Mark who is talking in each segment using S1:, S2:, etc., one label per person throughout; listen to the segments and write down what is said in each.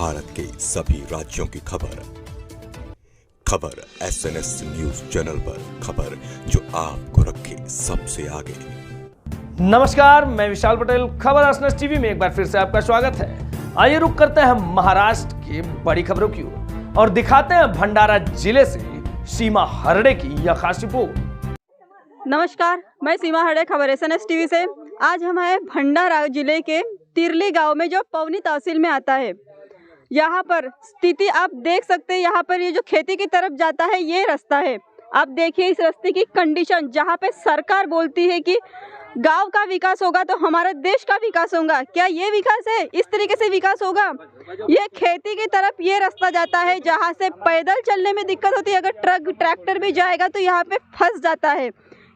S1: भारत के सभी राज्यों की खबर SNS न्यूज चैनल पर, खबर जो आपको रखे सबसे आगे।
S2: नमस्कार, मैं विशाल पटेल। खबर SNS टीवी में एक बार फिर से आपका स्वागत है। आइए रुक करते हैं महाराष्ट्र की बड़ी खबरों की ओर और दिखाते हैं भंडारा जिले से सीमा हरड़े की यह खास रिपोर्ट।
S3: नमस्कार, मैं सीमा हरड़े, खबर SNS टीवी से। आज हम आए भंडारा जिले के तिरली गांव में, जो पवनी तहसील में आता है। यहाँ पर स्थिति आप देख सकते हैं। यहाँ पर ये जो खेती की तरफ जाता है, ये रास्ता है। आप देखिए इस रास्ते की कंडीशन, जहाँ पे सरकार बोलती है कि गांव का विकास होगा तो हमारे देश का विकास होगा। क्या ये विकास है? इस तरीके से विकास होगा? ये खेती की तरफ ये रास्ता जाता है, जहाँ से पैदल चलने में दिक्कत होती है। अगर ट्रक ट्रैक्टर भी जाएगा तो यहाँ पे फंस जाता है।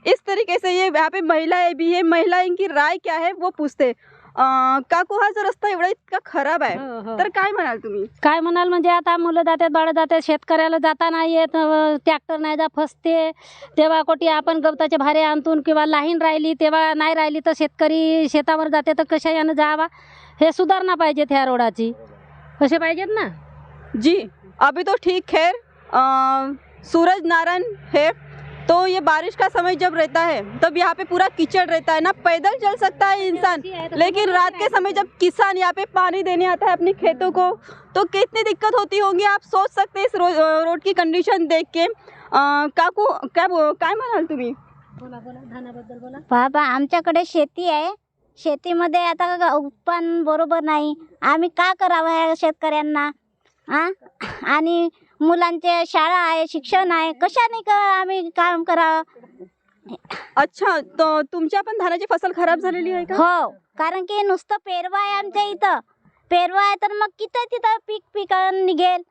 S3: इस तरीके से ये यहाँ पे महिलाएं भी है। महिलाएं की राय क्या है वो पूछते। काकू, हा जो रस्ता एवढा इतका खराब आहे, तर काय म्हणाल तुम्ही?
S4: काय म्हणाल म्हणजे आता मुलं जातात, बाळ जातात, शेतकऱ्याला जाता नाही येत, ट्रॅक्टर नाही जा, फसते तेव्हा कोटी आपण गवताचे भारे आणतून किंवा लाईन राहिली तेव्हा नाही राहिली तर शेतकरी शेतावर जाते, तर कशा यानं जावा? हे सुधारणा पाहिजेत ह्या रोडाची, कसे पाहिजेत ना
S3: जी। अभी तो ठीक, खैर सूरज नारायण है, तो ये बारिश का समय जब रहता है तब यहाँ पे पूरा कीचड़ रहता है ना, पैदल चल सकता है इंसान, लेकिन रात के समय जब किसान यहाँ पे पानी देने आता है अपने खेतों को, तो कितनी दिक्कत होती होंगी आप सोच सकते हैं इस रोड की कंडीशन देख के। काकू, काय म्हणाल तुम्ही?
S4: धानाबद्दल बोला।
S5: बाबा, आमच्याकडे शेती आहे, शेतीमध्ये आता उत्पन्न बरोबर नाही, आम्ही का करावं या शेतकऱ्यांना? आणि मुलांचे शाळा आहे, शिक्षण आहे, कशाने का आम्ही काम करावं?
S3: अच्छा, तो तुमच्या पण धानाची फसल खराब झालेली आहे का?
S5: हो, कारण की नुसतं पेरवा आहे आमच्या इथं, पेरवा आहे तर मग किती तिथं पीक निघेल?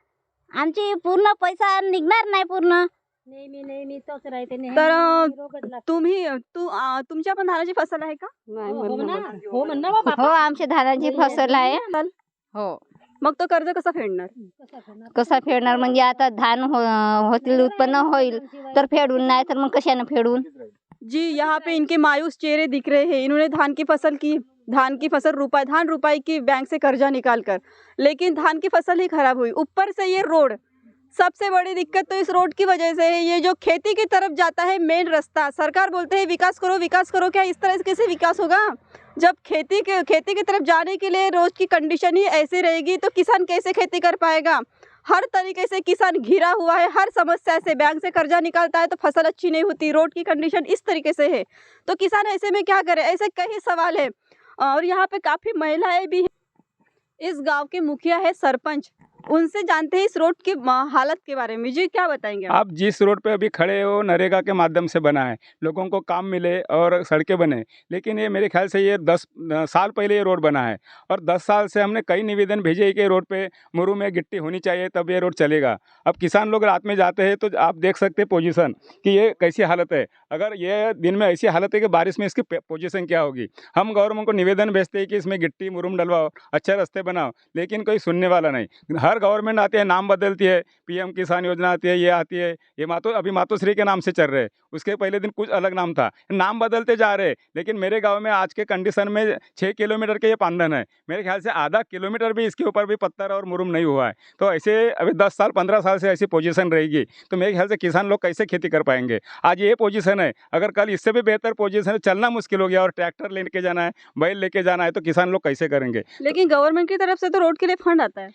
S5: आमची पूर्ण पैसा निघणार नाही पूर्ण।
S4: नेहमी तोच राहते नेहमी।
S3: तर तुमच्या पण धानाची फसल आहे का?
S4: हो म्हणा बाबा,
S5: हो, आमची धानाची फसल आहे। हो,
S3: मग तो कर्ज कसा फेडणार?
S5: कसा फेडणार म्हणजे आता धान होतील, उत्पन्न होईल तर फेडून, नाही तर मग कशाने फेडून?
S3: जी, यहाँ पे इनके मायूस चेहरे दिख रहे हैं। इन्होंने धान की फसल धान रुपाई की बैंक से कर्जा निकाल कर, लेकिन धान की फसल ही खराब हुई। ऊपर से ये रोड, सबसे बड़ी दिक्कत तो इस रोड की वजह से है। ये जो खेती की तरफ जाता है मेन रास्ता, सरकार बोलते हैं विकास करो, क्या इस तरह से कैसे विकास होगा? जब खेती की तरफ जाने के लिए रोज की कंडीशन ही ऐसी रहेगी तो किसान कैसे खेती कर पाएगा? हर तरीके से किसान घिरा हुआ है, हर समस्या से। बैंक से कर्जा निकालता है तो फसल अच्छी नहीं होती, रोड की कंडीशन इस तरीके से है, तो किसान ऐसे में क्या करे? ऐसे कई सवाल है। और यहाँ पे काफ़ी महिलाएं भी हैं। इस गांव के मुखिया है सरपंच, उनसे जानते हैं इस रोड की हालत के बारे में। जी, क्या बताएंगे
S6: आप? जिस रोड पे अभी खड़े हो, नरेगा के माध्यम से बना है, लोगों को काम मिले और सड़कें बने, लेकिन ये मेरे ख्याल से ये 10 साल पहले ये रोड बना है और 10 साल से हमने कई निवेदन भेजे कि रोड पे मुरू में गिट्टी होनी चाहिए तब ये रोड चलेगा। अब किसान लोग रात में जाते हैं तो आप देख सकते हैं पोजीशन कि ये कैसी हालत है। अगर ये दिन में ऐसी हालत है कि बारिश में इसकी पोजीशन क्या होगी। हम गवर्नमेंट को निवेदन भेजते हैं कि इसमें गिट्टी मुरूम डलवाओ, अच्छे रास्ते बनाओ, लेकिन कोई सुनने वाला नहीं। हर गवर्नमेंट आती है, नाम बदलती है, पीएम किसान योजना आती है, ये आती है, ये अभी मातोश्री के नाम से चल रहे हैं, उसके पहले दिन कुछ अलग नाम था, नाम बदलते जा रहे हैं। लेकिन मेरे गांव में आज के कंडीशन में 6 किलोमीटर के ये पांदन है, मेरे ख्याल से आधा किलोमीटर भी इसके ऊपर भी पत्थर और मुरुम नहीं हुआ है। तो ऐसे अभी 10 साल 15 साल से ऐसी पोजीशन रहेगी तो मेरे ख्याल से किसान लोग कैसे खेती कर पाएंगे? आज ये पोजीशन है, अगर कल इससे भी बेहतर पोजीशन है, चलना मुश्किल हो गया और ट्रैक्टर लेके जाना है, बैल लेके जाना है, तो किसान लोग कैसे करेंगे?
S3: लेकिन गवर्नमेंट की तरफ से तो रोड के लिए फंड आता है।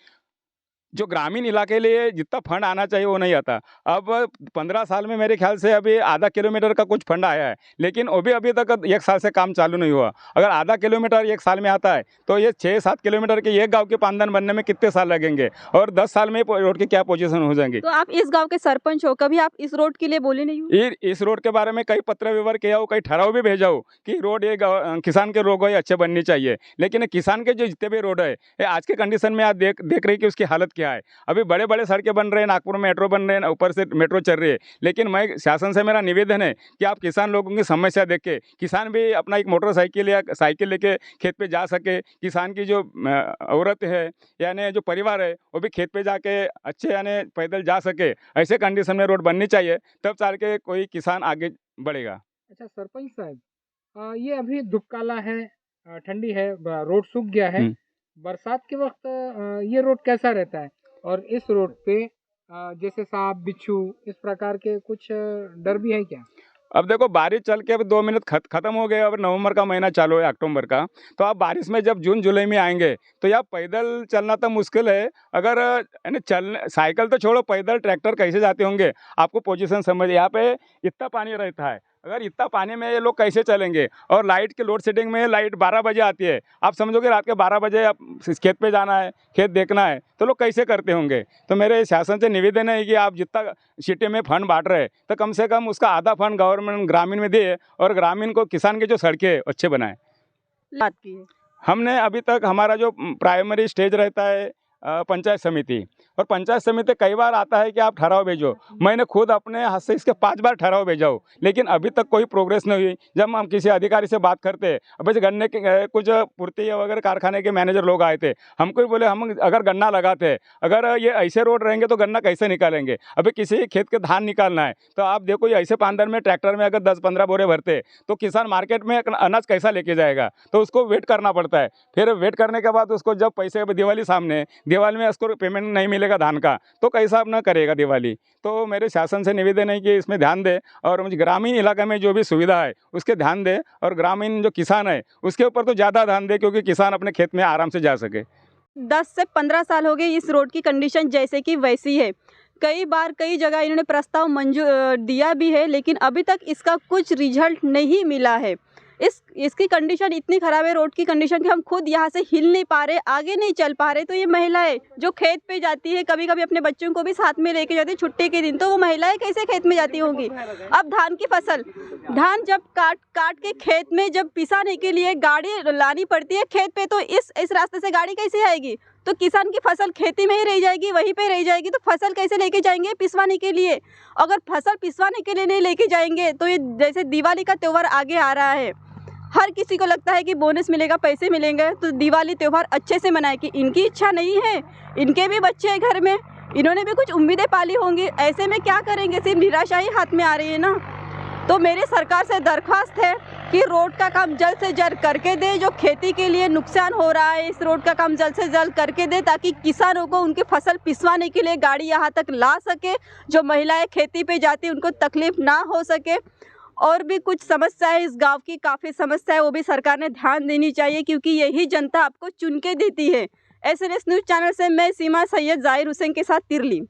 S6: जो ग्रामीण इलाके के लिए जितना फंड आना चाहिए वो नहीं आता। अब 15 साल में मेरे ख्याल से अभी आधा किलोमीटर का कुछ फंड आया है, लेकिन वो भी अभी तक 1 साल से काम चालू नहीं हुआ। अगर आधा किलोमीटर 1 साल में आता है तो ये 6-7 किलोमीटर के एक गांव के पांदन बनने में कितने साल लगेंगे और 10 साल में रोड की क्या पोजीशन हो जाएंगी?
S3: तो आप इस गांव के सरपंच हो, कभी आप इस रोड के लिए बोले नहीं हो?
S6: इस रोड के बारे में कई पत्र व्यवहार किया हो, कई ठहराव भी भेजा हो कि रोड ये किसान के रोड अच्छे बननी चाहिए, लेकिन किसान के जो जितने भी रोड है ये आज के कंडीशन में आप देख रहे कि उसकी हालत क्या है। अभी बड़े बड़े सड़कें बन रहे हैं, नागपुर में मेट्रो बन रहे हैं, ऊपर से मेट्रो चल रही है, लेकिन मैं शासन से मेरा निवेदन है कि आप किसान लोगों की समस्या देख के, किसान भी अपना एक मोटरसाइकिल या साइकिल लेके खेत पे जा सके। किसान की जो औरत है यानी जो परिवार है वो भी खेत पे जाके अच्छे यानी पैदल जा सके। ऐसे कंडीशन में रोड बननी चाहिए, तब चल के कोई किसान आगे बढ़ेगा।
S7: अच्छा सरपंच साहब, ये अभी दुबकाला है, ठंडी है, रोड सूख गया है, बरसात के वक्त ये रोड कैसा रहता है? और इस रोड पे जैसे सांप बिच्छू इस प्रकार के कुछ डर भी है क्या?
S6: अब देखो बारिश चल के अब 2 मिनट खत्म हो गए। अब नवंबर का महीना चालू है, अक्टूबर का। तो आप बारिश में जब जून जुलाई में आएंगे तो यहाँ पैदल चलना तो मुश्किल है। अगर यानी चलने साइकिल तो छोड़ो, पैदल ट्रैक्टर कैसे जाते होंगे? आपको पोजीशन समझ, यहाँ पे इतना पानी रहता है। अगर इतना पानी में ये लोग कैसे चलेंगे? और लाइट की लोड शेडिंग में लाइट 12 बजे आती है। आप समझोगे रात के 12 बजे आप खेत पे जाना है, खेत देखना है, तो लोग कैसे करते होंगे? तो मेरे शासन से निवेदन है कि आप जितना सिटी में फंड बांट रहे हैं तो कम से कम उसका आधा फंड गवर्नमेंट ग्रामीण में दे और ग्रामीण को, किसान के जो सड़कें अच्छे बनाए।
S3: बात की है।
S6: हमने अभी तक हमारा जो प्राइमरी स्टेज रहता है पंचायत समिति, और पंचायत समिति कई बार आता है कि आप ठहराव भेजो। मैंने खुद अपने हाथ से इसके 5 बार ठहराव भेजा हो, लेकिन अभी तक कोई प्रोग्रेस नहीं हुई। जब हम किसी अधिकारी से बात करते, अब जैसे गन्ने के कुछ पूर्ति वगैरह कारखाने के मैनेजर लोग आए थे, हमको ही बोले हम अगर गन्ना लगाते, अगर ये ऐसे रोड रहेंगे तो गन्ना कैसे निकालेंगे? अभी किसी खेत के धान निकालना है तो आप देखो, ये ऐसे पांदर में ट्रैक्टर में अगर 10-15 बोरे भरते तो किसान मार्केट में अनाज कैसा लेके जाएगा? तो उसको वेट करना पड़ता है। फिर वेट करने के बाद उसको जब पैसे, दिवाली सामने, दिवाली में उसको पेमेंट नहीं मिलेगा धान का, तो कैसा अपना करेगा दिवाली? तो मेरे शासन से निवेदन है कि इसमें ध्यान दे और मुझे ग्रामीण इलाका में जो भी सुविधा है उसके ध्यान दे, और ग्रामीण जो किसान है उसके ऊपर तो ज़्यादा ध्यान दे, क्योंकि किसान अपने खेत में आराम से जा सके।
S3: 10 से 15 साल हो गए इस रोड की कंडीशन जैसे कि वैसी है। कई बार कई जगह इन्होंने प्रस्ताव मंजूर दिया भी है, लेकिन अभी तक इसका कुछ रिजल्ट नहीं मिला है। इसकी कंडीशन इतनी ख़राब है, रोड की कंडीशन, कि हम खुद यहाँ से हिल नहीं पा रहे, आगे नहीं चल पा रहे। तो ये महिलाएं जो खेत पे जाती है, कभी कभी अपने बच्चों को भी साथ में लेके जाती है छुट्टी के दिन, तो वो महिलाएं कैसे खेत में जाती होंगी? अब धान की फसल, धान जब काट के खेत में जब पिसाने के लिए गाड़ी लानी पड़ती है खेत पे, तो इस रास्ते से गाड़ी कैसे आएगी? तो किसान की फसल खेती में ही रह जाएगी, वहीं पे रह जाएगी। तो फसल कैसे लेके जाएंगे पिसवाने के लिए? अगर फसल पिसवाने के लिए नहीं लेके जाएंगे तो ये, जैसे दिवाली का त्यौहार आगे आ रहा है, हर किसी को लगता है कि बोनस मिलेगा, पैसे मिलेंगे, तो दिवाली त्यौहार अच्छे से मनाए। कि इनकी इच्छा नहीं है? इनके भी बच्चे हैं घर में, इन्होंने भी कुछ उम्मीदें पाली होंगी। ऐसे में क्या करेंगे? सिर्फ निराशा ही हाथ में आ रही है ना। तो मेरी सरकार से दरख्वास्त है कि रोड का काम जल्द से जल्द करके दे। जो खेती के लिए नुकसान हो रहा है, इस रोड का काम जल्द से जल्द करके दे, ताकि किसानों को उनकी फसल पिसवाने के लिए गाड़ी यहाँ तक ला सके। जो महिलाएं खेती पे जाती उनको तकलीफ ना हो सके। और भी कुछ समस्या है इस गांव की, काफ़ी समस्या है, वो भी सरकार ने ध्यान देनी चाहिए, क्योंकि यही जनता आपको चुन के देती है। SNS न्यूज़ चैनल से मैं सीमा सैयद जाहिर हुसैन के साथ तिरली।